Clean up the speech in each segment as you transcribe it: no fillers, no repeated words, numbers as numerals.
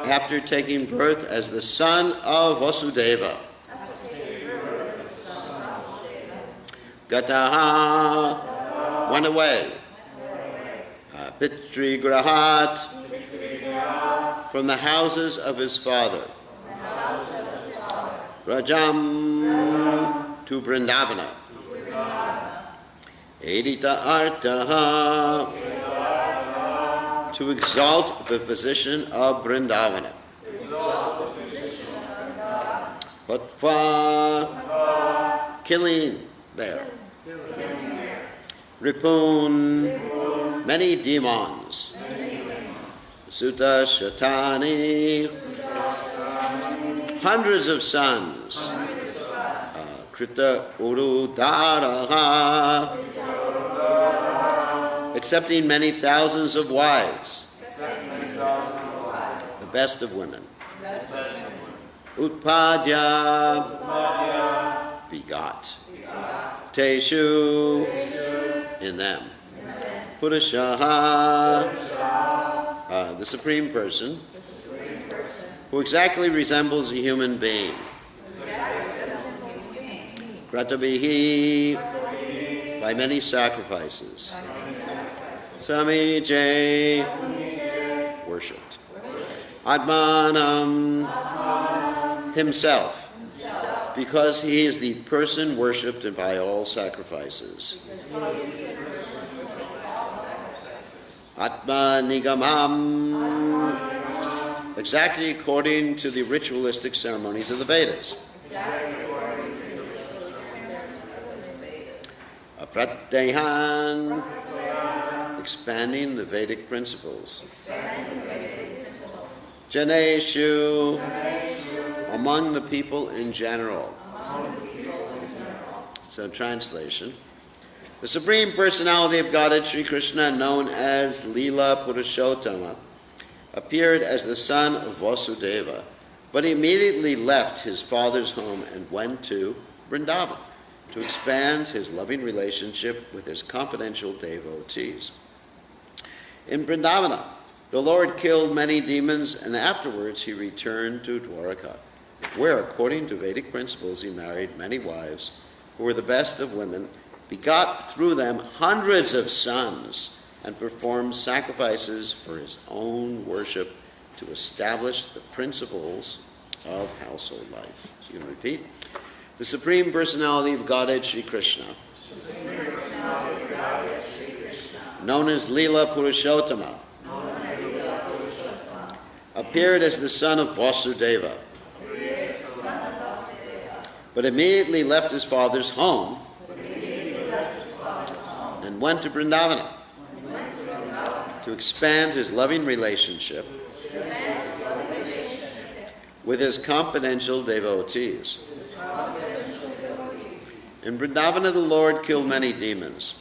after taking birth as the son of Vasudeva. Gataha, went away. Pitrigrahat, from the houses of his father. Rajam, to Vrindavana. Edita Artaha, to exalt the position of Vrindavana. Patva, killing there. Ripun, many demons. Sutta Shatani, hundreds of sons. Krita Urudaraha, accepting many thousands of wives. The best of women. Utpadya, begot. Teshu, in them. Purushaha, the Supreme Person, who exactly resembles a human being. Kratabihi, by many sacrifices. Samije, worshipped. Atmanam, himself, because he is the person worshipped by all sacrifices. Atma Nigamam, exactly according to the ritualistic ceremonies of the Vedas. Pratyahan, expanding the Vedic principles. Janeshu, among the people in general. So translation. The Supreme Personality of Godhead, Sri Krishna, known as Leela Purushottama, appeared as the son of Vasudeva, but he immediately left his father's home and went to Vrindavan to expand his loving relationship with his confidential devotees. In Vrindavana, the Lord killed many demons, and afterwards he returned to Dwaraka, where, according to Vedic principles, he married many wives, who were the best of women, begot through them hundreds of sons, and performed sacrifices for his own worship to establish the principles of household life. So you can repeat. The Supreme Personality of Godhead, Sri Krishna, known as Leela Purushottama, appeared as the son of Vasudeva, but immediately left his father's home and went to Vrindavana to expand his loving relationship with his confidential devotees. In Vrindavana, the Lord killed many demons,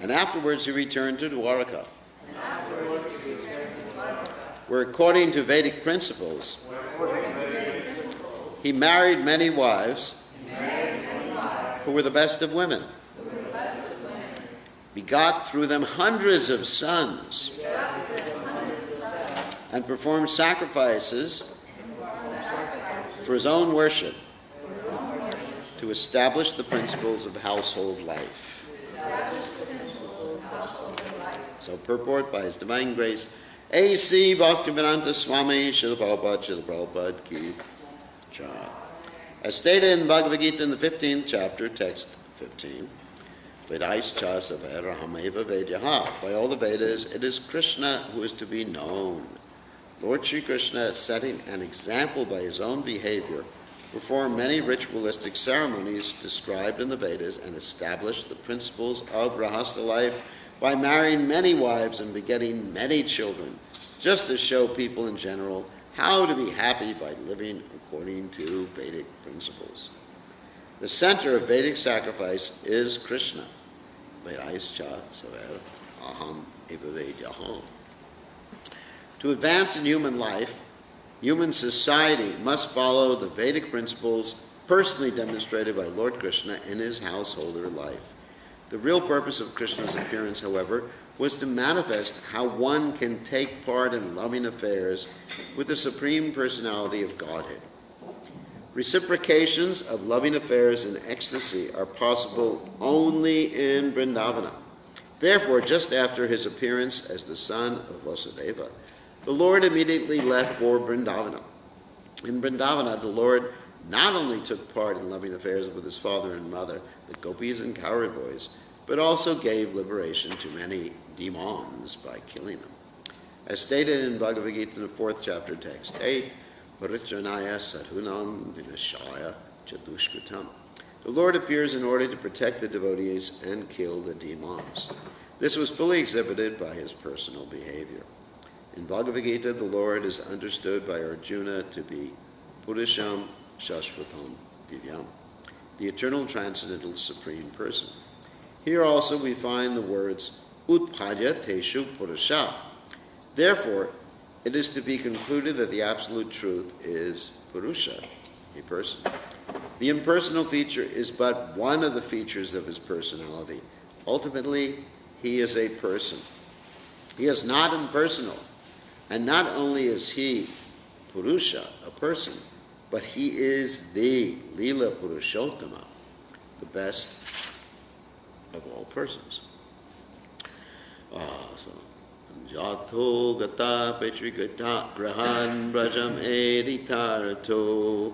and afterwards he returned to Dwaraka, where, according to Vedic principles, he married many wives who were the best of women, begot through them hundreds of sons, and performed sacrifices for his own worship to establish the principles of household life. So purport by His Divine Grace, A.C. Bhaktivedanta Swami Srila Prabhupada Ki Jai. As stated in Bhagavad Gita in the 15th chapter, text 15, Vedaischa Savarahamaeva Vedyaha. By all the Vedas, it is Krishna who is to be known. Lord Sri Krishna, setting an example by his own behavior, performed many ritualistic ceremonies described in the Vedas and established the principles of Grahastha life by marrying many wives and begetting many children, just to show people in general how to be happy by living according to Vedic principles. The center of Vedic sacrifice is Krishna. To advance in human life, human society must follow the Vedic principles personally demonstrated by Lord Krishna in his householder life. The real purpose of Krishna's appearance, however, was to manifest how one can take part in loving affairs with the Supreme Personality of Godhead. Reciprocations of loving affairs in ecstasy are possible only in Vrindavana. Therefore, just after his appearance as the son of Vasudeva, the Lord immediately left for Vrindavana. In Vrindavana, the Lord not only took part in loving affairs with his father and mother, the gopis and cowherd boys, but also gave liberation to many demons by killing them. As stated in Bhagavad Gita in the 4th chapter, text 8, Paritranaya Sadhunam Vinashaya Chadushkritam. The Lord appears in order to protect the devotees and kill the demons. This was fully exhibited by his personal behavior. In Bhagavad Gita, the Lord is understood by Arjuna to be Purisham Shashvatam Divyam, the eternal transcendental supreme person. Here also we find the words Utpadya Teshu Purusha. Therefore, it is to be concluded that the absolute truth is Purusha, a person. The impersonal feature is but one of the features of his personality. Ultimately, he is a person. He is not impersonal. And not only is he Purusha, a person, but he is the Lila Purushottama, the best of all persons. Jato gata petrigata grahan brajam editarato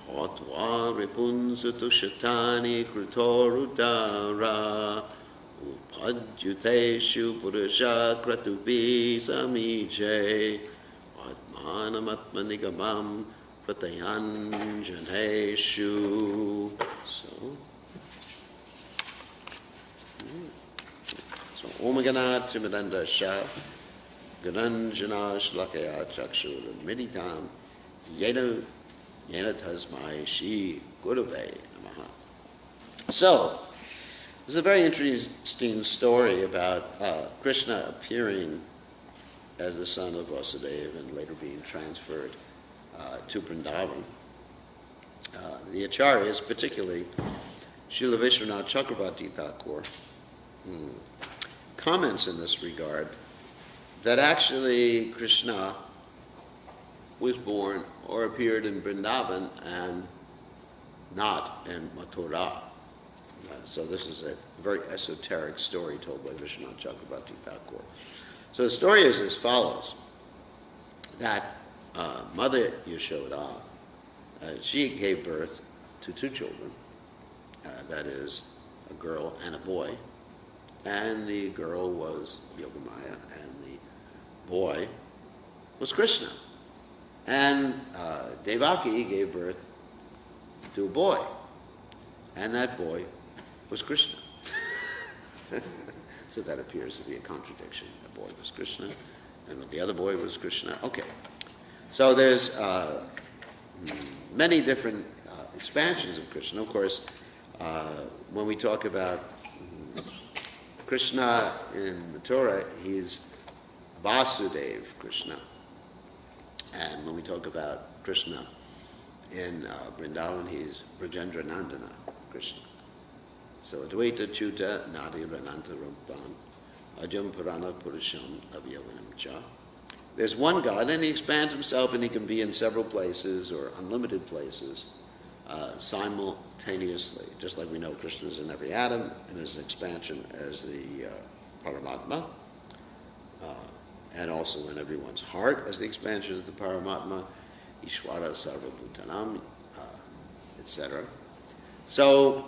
hotwa repunsutu shatani krutorudara upadjuteshu purusha kratubi samije atmanamatmanigamam pratayanjaneshu. So Om Ganat Simadanda Shah Gananjana Shlakaya Chakshur Meditam Yena Tasmai Shi Gurave Namaha. So, this is a very interesting story about Krishna appearing as the son of Vasudeva and later being transferred to Vrindavan. The Acharyas, particularly Srila Vishwanath Chakravarti Thakur, comments in this regard that actually Krishna was born or appeared in Vrindavan and not in Mathura. So this is a very esoteric story told by Vishwanath Chakravarti Thakur. So the story is as follows, that Mother Yashoda, she gave birth to two children, that is, a girl and a boy, and the girl was Yogamaya, and the boy was Krishna. And Devaki gave birth to a boy, and that boy was Krishna. So that appears to be a contradiction. The boy was Krishna, and the other boy was Krishna. Okay. So there's many different expansions of Krishna. Of course, when we talk about Krishna in Mathura, he's Vasudeva Krishna. And when we talk about Krishna in Vrindavan, he's Brajendra Nandana Krishna. So Advaita Chuta Nadi Rananta Rumpam Ajam Purana Purusham Avyavanam Cha. There's one God, and he expands himself, and he can be in several places or unlimited places simultaneously. Just like we know Krishna is in every atom in his expansion as the Paramatma, and also in everyone's heart as the expansion of the Paramatma, Ishvara Sarvabhutanam, etc. So,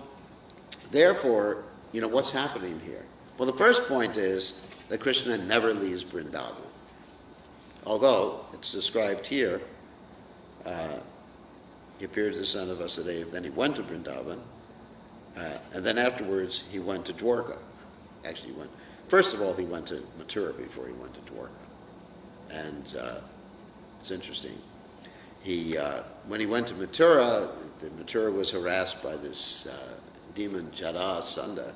therefore, what's happening here? Well, the first point is that Krishna never leaves Vrindavan. Although it's described here, he appeared as the son of Vasudeva, then he went to Vrindavan, and then afterwards he went to Dwarka. Actually, first of all, he went to Mathura before he went to Dwarka. And it's interesting. When he went to Mathura, Mathura was harassed by this demon Jada Sanda,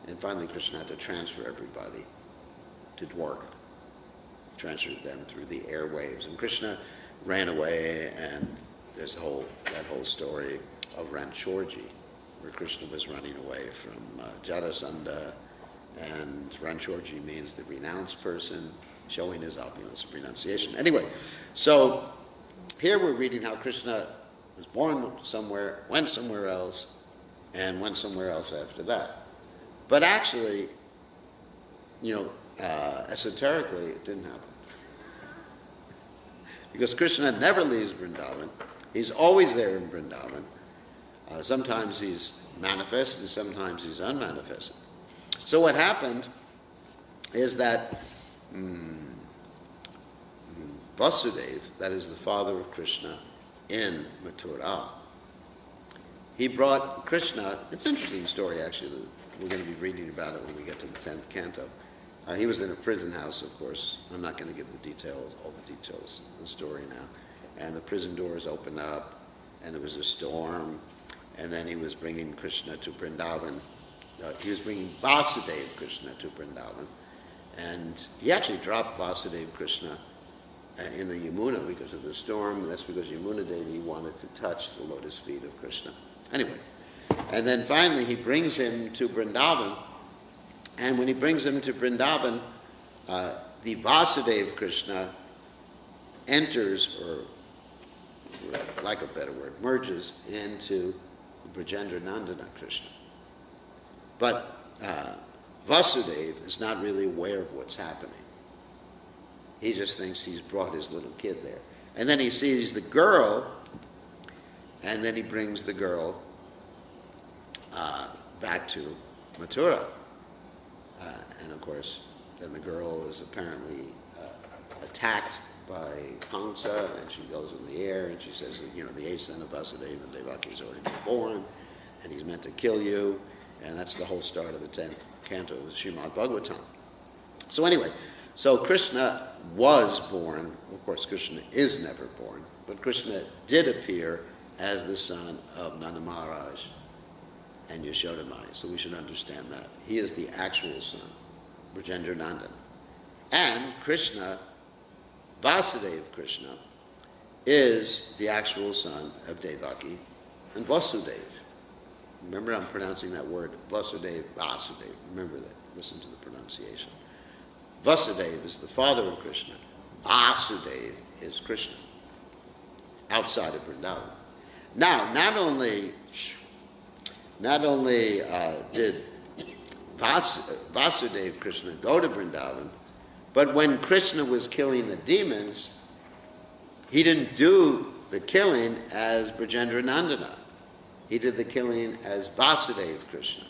and finally Krishna had to transfer everybody to Dwarka. Transferred them through the airwaves, and Krishna ran away, and there's that whole story of Ranchorji where Krishna was running away from Jarasandha, and Ranchorji means the renounced person, showing his opulence of renunciation. Anyway, so here we're reading how Krishna was born somewhere, went somewhere else, and went somewhere else after that. But actually, esoterically, it didn't happen. Because Krishna never leaves Vrindavan. He's always there in Vrindavan. Sometimes he's manifest and sometimes he's unmanifested. So what happened is that Vasudeva, that is the father of Krishna in Mathura, he brought Krishna. It's an interesting story, actually. We're going to be reading about it when we get to the 10th canto. He was in a prison house, of course. I'm not going to give the details, all the details of the story now. And the prison doors opened up, and there was a storm, and then he was bringing Krishna to Vrindavan. He was bringing Vasudeva Krishna to Vrindavan, and he actually dropped Vasudeva Krishna in the Yamuna because of the storm, and that's because Yamuna Devi wanted to touch the lotus feet of Krishna. Anyway, and then finally he brings him to Vrindavan, and when he brings him to Vrindavan, the Vasudeva Krishna enters, or like a better word, merges into Brajendra Nandana Krishna. But Vasudeva is not really aware of what's happening. He just thinks he's brought his little kid there. And then he sees the girl, and then he brings the girl back to Mathura. And of course, then the girl is apparently attacked by Kamsa, and she goes in the air, and she says that, the eighth son of Vasudeva and Devaki has already been born, and he's meant to kill you, and that's the whole start of the 10th canto of Srimad Bhagavatam. So anyway, so Krishna was born. Of course, Krishna is never born, but Krishna did appear as the son of Nanda Maharaj and Yashoda Mai, so we should understand that. He is the actual son, Brajendra Nandana. And Krishna, Vasudeva Krishna, is the actual son of Devaki and Vasudeva. Remember, I'm pronouncing that word, Vasudeva, Vasudeva. Remember that. Listen to the pronunciation. Vasudeva is the father of Krishna. Vasudeva is Krishna, outside of Vrindavan. Now, not only did Vasudeva Krishna go to Vrindavan, but when Krishna was killing the demons, he didn't do the killing as Brajendra Nandana. He did the killing as Vasudeva Krishna.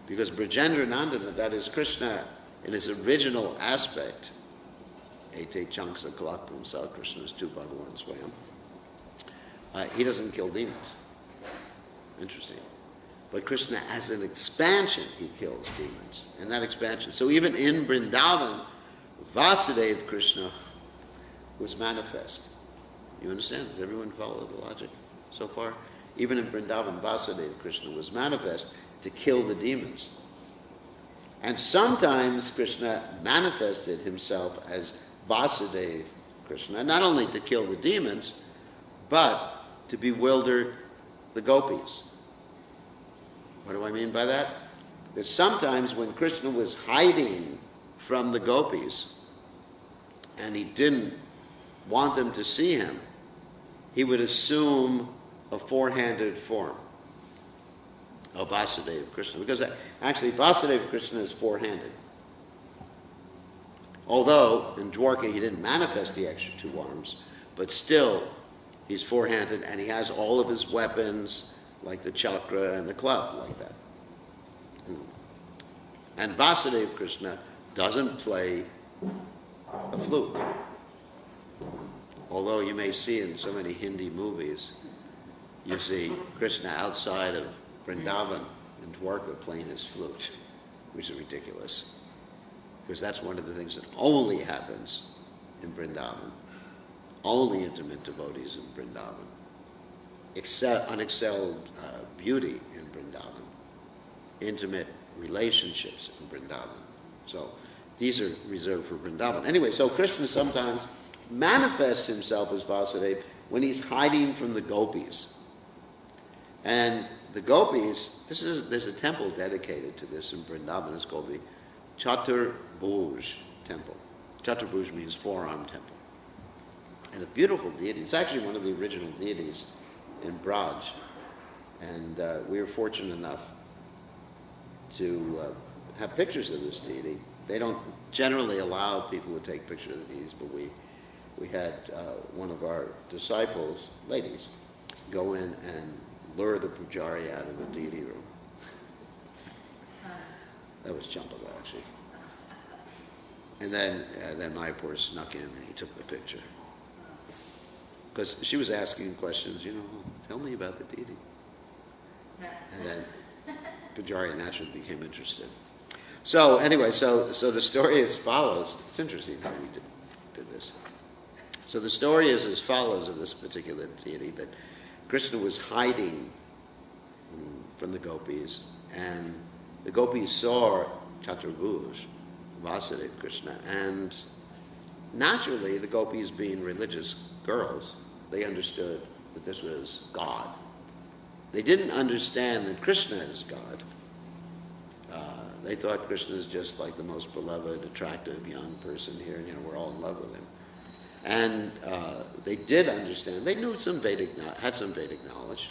Because Brajendra Nandana, that is Krishna in his original aspect, Ete Chanksa Kalapumsa, Krishna's two Bhagavan Swayam, he doesn't kill demons. Interesting. But Krishna, as an expansion, he kills demons. And that expansion. So even in Vrindavan, Vasudeva Krishna was manifest. You understand? Does everyone follow the logic so far? Even in Vrindavan, Vasudeva Krishna was manifest to kill the demons. And sometimes Krishna manifested himself as Vasudeva Krishna, not only to kill the demons, but to bewilder the gopis. What do I mean by that? That sometimes when Krishna was hiding from the gopis and he didn't want them to see him, he would assume a four-handed form of Vasudeva Krishna. Because actually Vasudeva Krishna is four-handed. Although in Dwarka he didn't manifest the extra two arms, but still he's four-handed and he has all of his weapons like the chakra and the club, like that. And Vasudeva Krishna doesn't play a flute. Although you may see in so many Hindi movies, you see Krishna outside of Vrindavan and Dwarka playing his flute, which is ridiculous. Because that's one of the things that only happens in Vrindavan. Only intimate devotees in Vrindavan. Unexcelled beauty in Vrindavan, intimate relationships in Vrindavan. So these are reserved for Vrindavan. Anyway, so Krishna sometimes manifests himself as Vasudeva when he's hiding from the gopis. And the gopis, there's a temple dedicated to this in Vrindavan. It's called the Chaturbhuj temple. Chaturbhuj means four-arm temple. And a beautiful deity. It's actually one of the original deities in Braj. And we were fortunate enough to have pictures of this deity. They don't generally allow people to take pictures of the deities, but we had one of our disciples, ladies, go in and lure the pujari out of the deity room. That was Champaka, actually. And then Mayapur snuck in and he took the picture. Because she was asking questions, tell me about the deity. And then Pujari naturally became interested. So anyway, so the story is as follows. It's interesting how we did this. So the story is as follows of this particular deity, that Krishna was hiding from the gopis, and the gopis saw Chaturbhuj, Vasudeva Krishna, and naturally the gopis, being religious girls, they understood that this was God. They didn't understand that Krishna is God. They thought Krishna is just like the most beloved, attractive young person here, and we're all in love with him. And they did understand. They knew had some Vedic knowledge.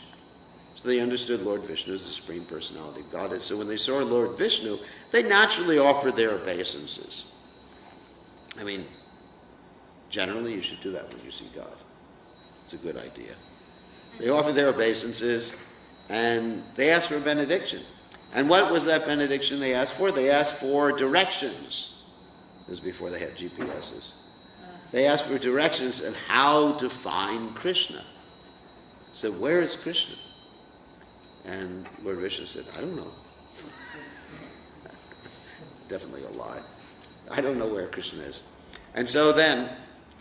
So they understood Lord Vishnu as the Supreme Personality of Godhead. So when they saw Lord Vishnu, they naturally offered their obeisances. I mean, generally you should do that when you see God. It's a good idea. They offered their obeisances, and they asked for a benediction. And what was that benediction they asked for? They asked for directions. This was before they had GPSs. They asked for directions on how to find Krishna. So where is Krishna? And Lord Vishnu said, I don't know. Definitely a lie. I don't know where Krishna is. And so then,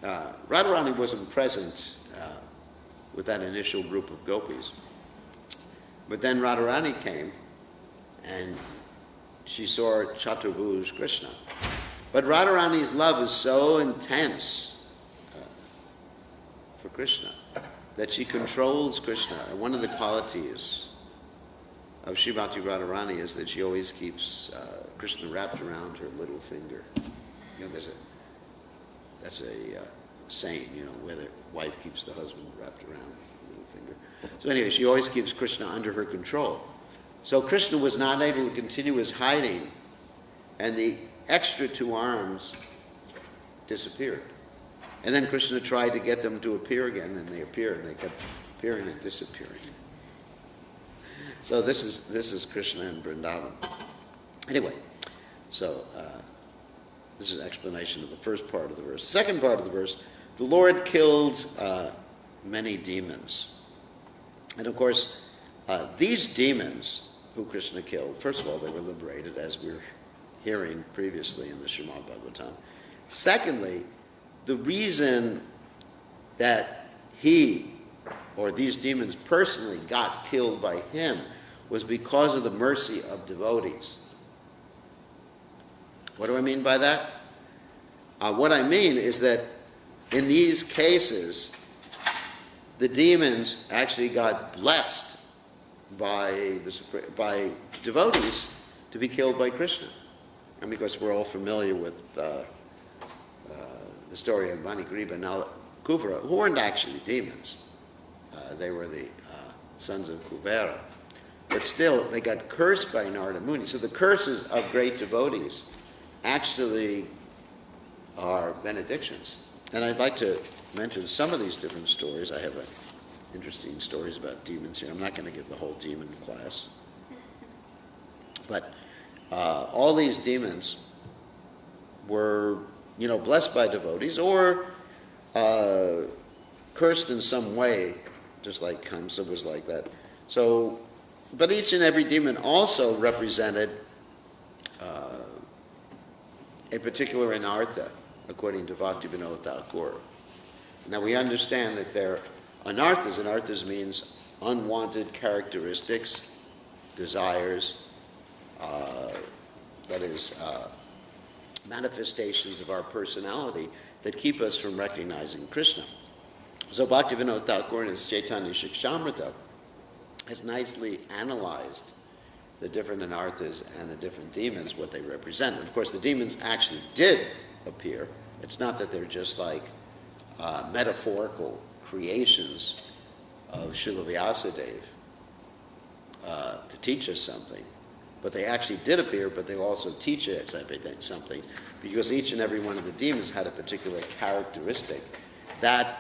Radharani wasn't present with that initial group of gopis. But then Radharani came, and she saw Chaturbhuj Krishna. But Radharani's love is so intense for Krishna that she controls Krishna. And one of the qualities of Srimati Radharani is that she always keeps Krishna wrapped around her little finger. That's a saying, where the wife keeps the husband wrapped around her little finger. So anyway, she always keeps Krishna under her control. So Krishna was not able to continue his hiding, and the extra two arms disappeared. And then Krishna tried to get them to appear again, and they appeared, and they kept appearing and disappearing. So this is Krishna in Vrindavan. Anyway, so this is an explanation of the first part of the verse. Second part of the verse, the Lord killed many demons. And of course, these demons who Krishna killed, first of all, they were liberated, as we were hearing previously in the Srimad Bhagavatam. Secondly, the reason that he, or these demons personally, got killed by him was because of the mercy of devotees. What do I mean by that? What I mean is that in these cases, the demons actually got blessed by devotees to be killed by Krishna. And because we're all familiar with the story of Manigriva and Kuvera, who weren't actually demons. They were the sons of Kuvera. But still, they got cursed by Narada Muni. So the curses of great devotees actually are benedictions. And I'd like to mention some of these different stories. I have interesting stories about demons here. I'm not going to give the whole demon class. But all these demons were, blessed by devotees or cursed in some way, just like Kamsa was like that. So, but each and every demon also represented a particular anartha, according to Bhaktivinoda Thakur. Now we understand that they're anarthas. Anarthas means unwanted characteristics, desires, that is, manifestations of our personality that keep us from recognizing Krishna. So Bhaktivinoda Thakur in his Chaitanya Shikshamrita has nicely analyzed the different anarthas and the different demons, what they represent. And of course, the demons actually did appear. It's not that they're just like metaphorical creations of Srila Vyasadeva to teach us something. But they actually did appear, but they also teach us something, because each and every one of the demons had a particular characteristic that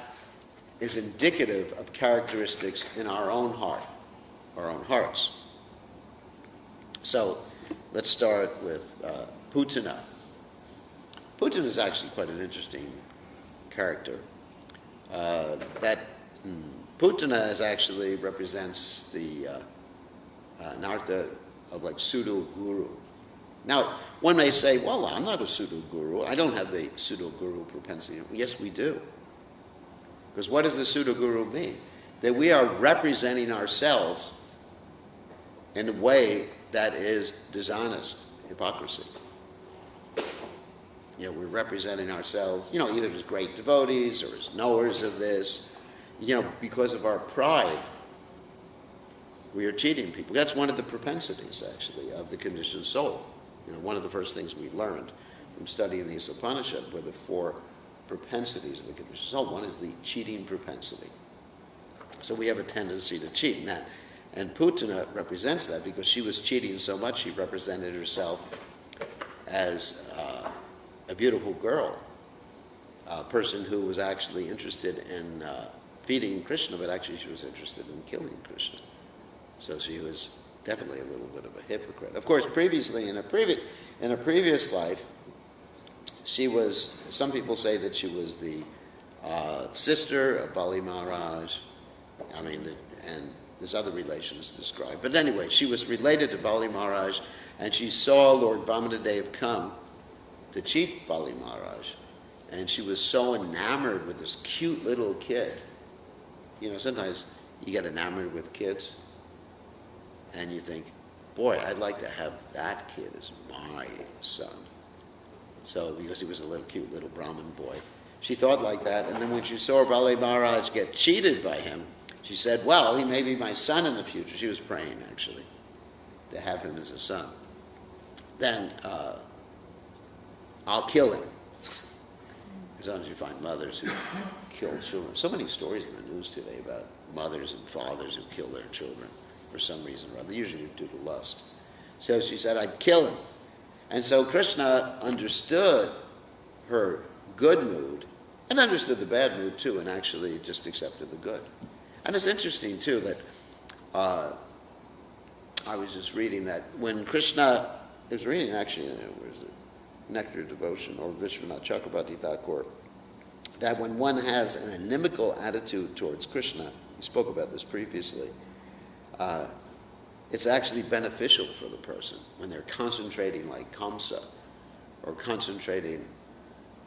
is indicative of characteristics in our own heart, our own hearts. So let's start with Putana. Putana is actually quite an interesting character. Putana is actually represents the Nartha of like pseudo-guru. Now, one may say, well, I'm not a pseudo-guru. I don't have the pseudo-guru propensity. Yes, we do. Because what does the pseudo-guru mean? That we are representing ourselves in a way that is dishonest, hypocrisy. We're representing ourselves, either as great devotees or as knowers of this. Because of our pride, we are cheating people. That's one of the propensities, actually, of the conditioned soul. One of the first things we learned from studying these Upanishads were the 4 propensities of the conditioned soul. One is the cheating propensity. So we have a tendency to cheat. And Putana represents that because she was cheating so much, she represented herself as a beautiful girl, a person who was actually interested in feeding Krishna, but actually she was interested in killing Krishna. So she was definitely a little bit of a hypocrite. Of course, previously, in a previous life, she was, some people say that she was the sister of Bali Maharaj. And there's other relations described. But anyway, she was related to Bali Maharaj, and she saw Lord Vamanadeva come to cheat Bali Maharaj. And she was so enamored with this cute little kid. Sometimes you get enamored with kids, and you think, boy, I'd like to have that kid as my son. So, because he was a little cute little Brahmin boy. She thought like that, and then when she saw Bali Maharaj get cheated by him, she said, well, he may be my son in the future. She was praying, actually, to have him as a son. Then I'll kill him. Sometimes you find mothers who kill children. So many stories in the news today about mothers and fathers who kill their children for some reason or other, usually due to lust. So she said, I'd kill him. And so Krishna understood her good mood and understood the bad mood too, and actually just accepted the good. And it's interesting too that I was just reading that when Krishna, I was reading actually, where is it? Nectar Devotion or Vishwanath Chakrabarti Thakur, that when one has an inimical attitude towards Krishna, we spoke about this previously, it's actually beneficial for the person when they're concentrating like Kamsa or concentrating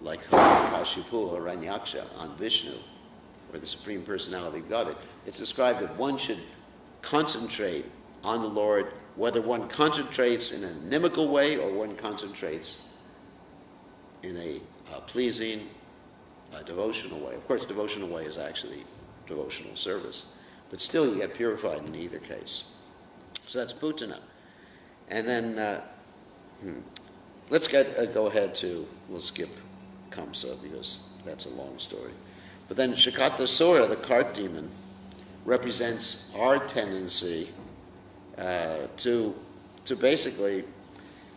like Hiranyakashipu or Hiranyaksha on Vishnu or the Supreme Personality of Godhead. It's described that one should concentrate on the Lord, whether one concentrates in an inimical way or one concentrates in a pleasing, devotional way. Of course, devotional way is actually devotional service, but still you get purified in either case. So that's Putana. And then let's go ahead to, we'll skip Kamsa because that's a long story. But then Shakatasura, the cart demon, represents our tendency to basically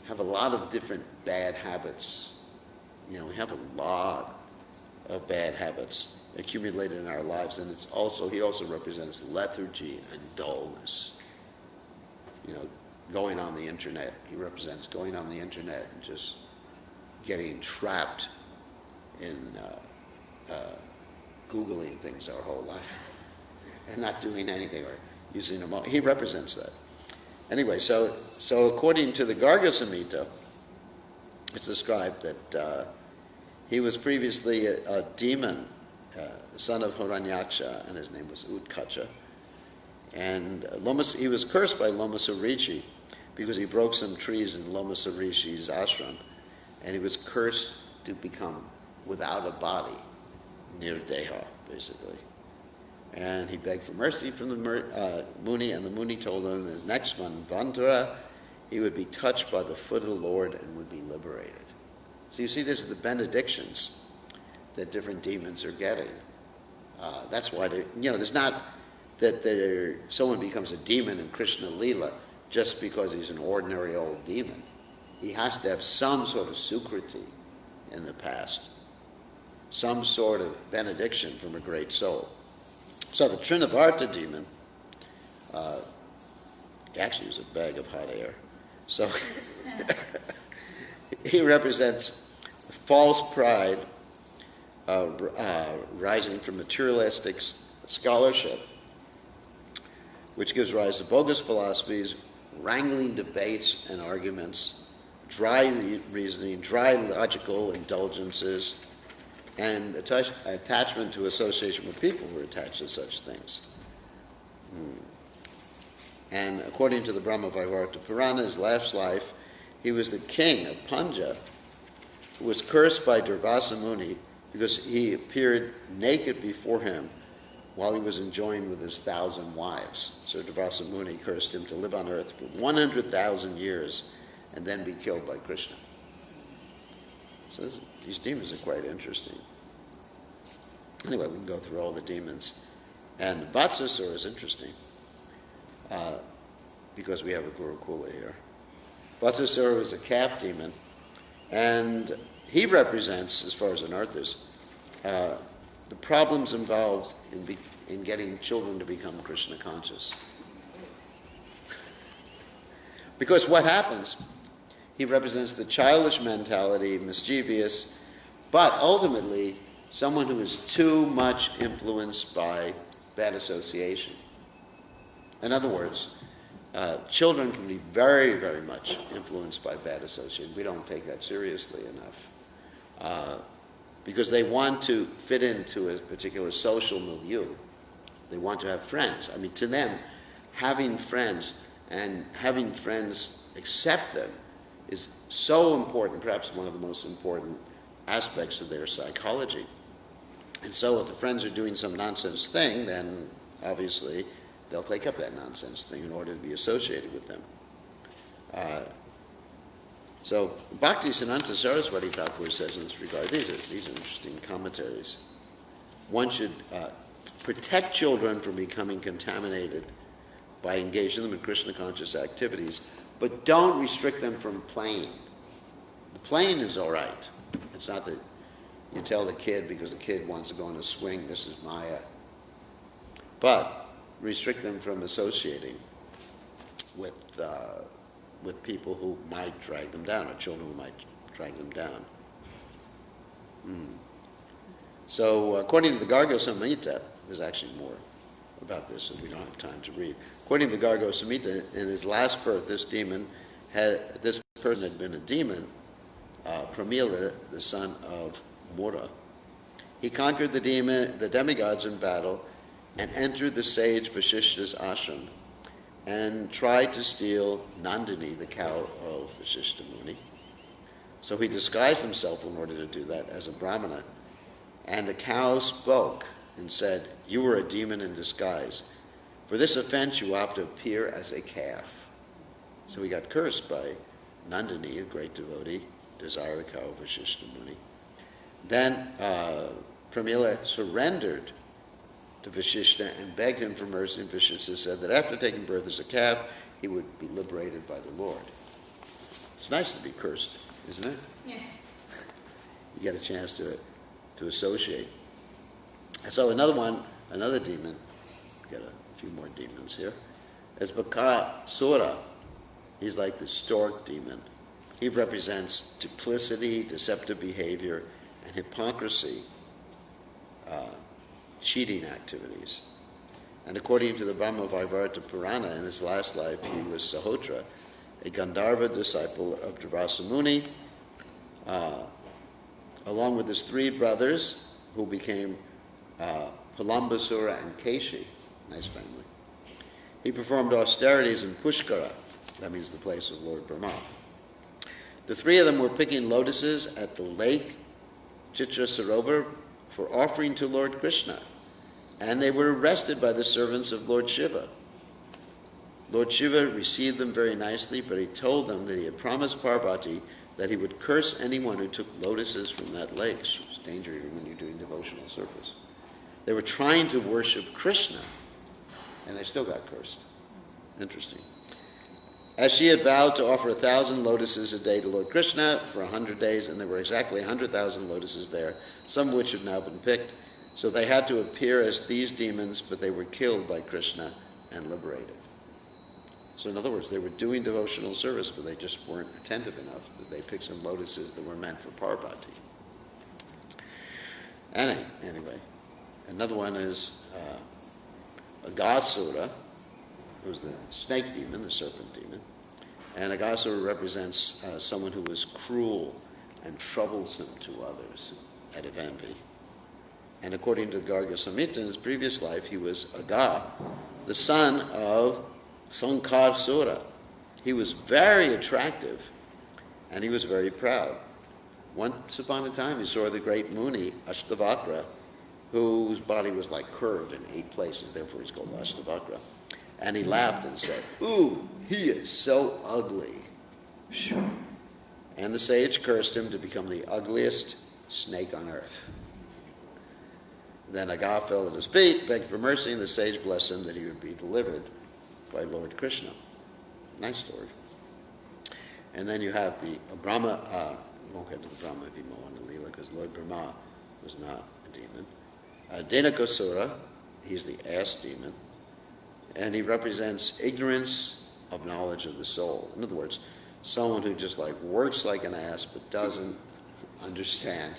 have a lot of different bad habits. We have a lot of bad habits accumulated in our lives, and he also represents lethargy and dullness. Going on the internet. He represents going on the internet and just getting trapped in Googling things our whole life and not doing anything or using them all. He represents that. Anyway, so according to the Garga Samhita, it's described that he was previously a demon, the son of Hiranyaksha, and his name was Utkacha. And he was cursed by Lomasarichi because he broke some trees in Lomasarishi's ashram, and he was cursed to become without a body, near Deha, basically. And he begged for mercy from the Muni, and the Muni told him in the next one, Vantura, he would be touched by the foot of the Lord and would be liberated. So you see, this is the benedictions that different demons are getting. That's why there's not that someone becomes a demon in Krishna Lila just because he's an ordinary old demon. He has to have some sort of sukriti in the past, some sort of benediction from a great soul. So the Trinavarta demon, actually was a bag of hot air. So he represents false pride rising from materialistic scholarship, which gives rise to bogus philosophies, wrangling debates and arguments, dry reasoning, dry logical indulgences, and attachment to association with people who are attached to such things. And according to the Brahma Vaivarta Purana, his last life, he was the king of Panja, who was cursed by Durvasa Muni because he appeared naked before him while he was enjoying with his 1,000 wives. So Durvasa Muni cursed him to live on earth for 100,000 years and then be killed by Krishna. So these demons are quite interesting. Anyway, we can go through all the demons. And Vatsasura is interesting because we have a Gurukula here. Vatsasura was a calf demon, and he represents, as far as Anarthas, the problems involved in getting children to become Krishna conscious. Because what happens, he represents the childish mentality, mischievous, but ultimately someone who is too much influenced by bad association. In other words, children can be very, very much influenced by bad association. We don't take that seriously enough. Because they want to fit into a particular social milieu. They want to have friends. I mean, to them, having friends and having friends accept them is so important, perhaps one of the most important aspects of their psychology. And so if the friends are doing some nonsense thing, then obviously they'll take up that nonsense thing in order to be associated with them. So Bhaktisiddhanta Saraswati Thakur says in this regard, these are interesting commentaries. One should protect children from becoming contaminated by engaging them in Krishna conscious activities, but don't restrict them from playing. The playing is all right. It's not that you tell the kid because the kid wants to go on a swing, this is Maya. But restrict them from associating with people who might drag them down, or children who might drag them down. So according to the Gargo Samhita, there's actually more about this that we don't have time to read. According to the Gargo Samhita, in his last birth, this person had been a demon, Pramila, the son of Mura. He conquered the demigods in battle and entered the sage Vasishta's ashram and tried to steal Nandini, the cow of Vasishta Muni. So he disguised himself in order to do that as a Brahmana. And the cow spoke and said, "You were a demon in disguise. For this offense you will have to appear as a calf." So he got cursed by Nandini, a great devotee, desired the cow of Vasishta Muni. Then Pramila surrendered to Vasishta and begged him for mercy, and Vasishta said that after taking birth as a calf, he would be liberated by the Lord. It's nice to be cursed, isn't it? Yeah. You get a chance to associate. So another demon, get a few more demons here, is Bakasura. He's like the stork demon. He represents duplicity, deceptive behavior, and hypocrisy, cheating activities. And according to the Brahma Vaivarta Purana, in his last life, he was Sahotra, a Gandharva disciple of Durvasa Muni, along with his three brothers, who became Palambasura and Keshi. Nice family. He performed austerities in Pushkara, that means the place of Lord Brahma. The three of them were picking lotuses at the lake Chitra Sarovar for offering to Lord Krishna. and they were arrested by the servants of Lord Shiva. Lord Shiva received them very nicely, but he told them that he had promised Parvati that he would curse anyone who took lotuses from that lake. It's dangerous when you're doing devotional service. They were trying to worship Krishna, and they still got cursed. Interesting. As she had vowed to offer 1,000 lotuses a day to Lord Krishna for 100 days, and there were exactly 100,000 lotuses there, some of which have now been picked. So they had to appear as these demons, but they were killed by Krishna and liberated. So in other words, they were doing devotional service, but they just weren't attentive enough that they picked some lotuses that were meant for Parvati. Anyway, another one is Aghasura, who's the snake demon, the serpent demon. And Aghasura represents someone who was cruel and troublesome to others, out of envy. And according to Garga Samhita, in his previous life, he was Agha, the son of Sankarsura. He was very attractive, and he was very proud. Once upon a time, he saw the great Muni, Ashtavakra, whose body was like curved in 8 places, therefore he's called Ashtavakra. And he laughed and said, "Ooh, he is so ugly." And the sage cursed him to become the ugliest snake on earth. Then Agha fell at his feet, begged for mercy, and the sage blessed him that he would be delivered by Lord Krishna. Nice story. And then you have the Brahma, we won't get to the Brahma Vimohana Leela because Lord Brahma was not a demon. Denakasura, he's the ass demon, and he represents ignorance of knowledge of the soul. In other words, someone who just like works like an ass but doesn't understand.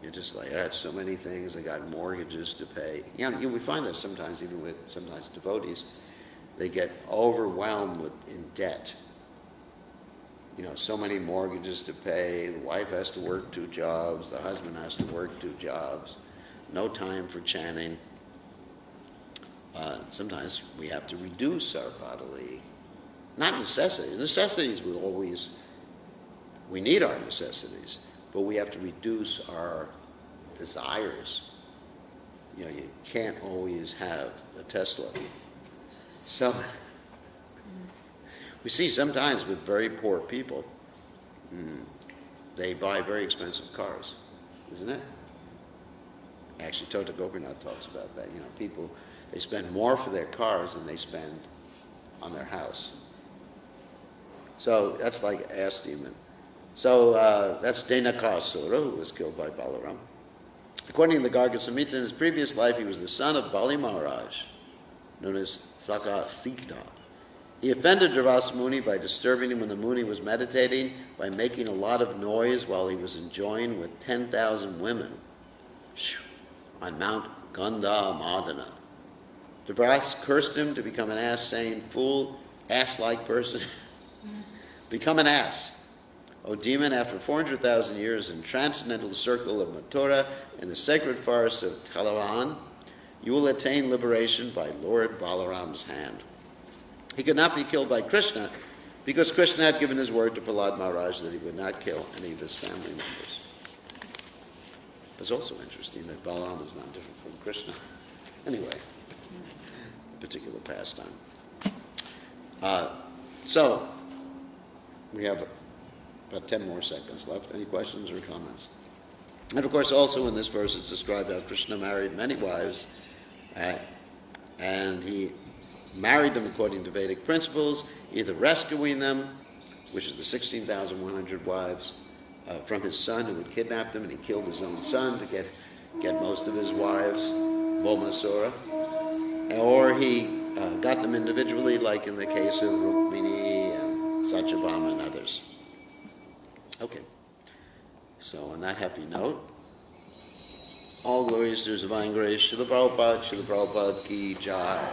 You're just like, I had so many things, I got mortgages to pay. We find that sometimes, even with sometimes devotees, they get overwhelmed in debt. So many mortgages to pay, the wife has to work 2 jobs, the husband has to work 2 jobs, no time for chanting. Sometimes we have to reduce our bodily, not necessities. Necessities we need our necessities, but we have to reduce our desires. You can't always have a Tesla. So we see sometimes with very poor people, they buy very expensive cars, isn't it? Actually, Tota Gopinath talks about that. People, they spend more for their cars than they spend on their house. So that's like ass demon. So that's Denakasura, who was killed by Balaram. According to the Garga Samhita, in his previous life, he was the son of Bali Maharaj, known as Sakasita. He offended Durvasa Muni by disturbing him when the Muni was meditating, by making a lot of noise while he was enjoying with 10,000 women on Mount Gandha Madana. Durvasa cursed him to become an ass, saying, "Fool, ass-like person, become an ass. O demon, after 400,000 years in transcendental circle of Mathura in the sacred forest of Talavan, you will attain liberation by Lord Balaram's hand." He could not be killed by Krishna because Krishna had given his word to Prahlad Maharaj that he would not kill any of his family members. It's also interesting that Balaram is not different from Krishna. Anyway, particular pastime. So, we have about 10 more seconds left. Any questions or comments? And of course, also in this verse, it's described how Krishna married many wives, and he married them according to Vedic principles, either rescuing them, which is the 16,100 wives, from his son who had kidnapped them, and he killed his own son to get most of his wives, Bhaumasura, or he got them individually, like in the case of Rukmini and Satyabhama and others. Okay, so on that happy note, all glories to His divine grace, Srila Prabhupada ki Jai.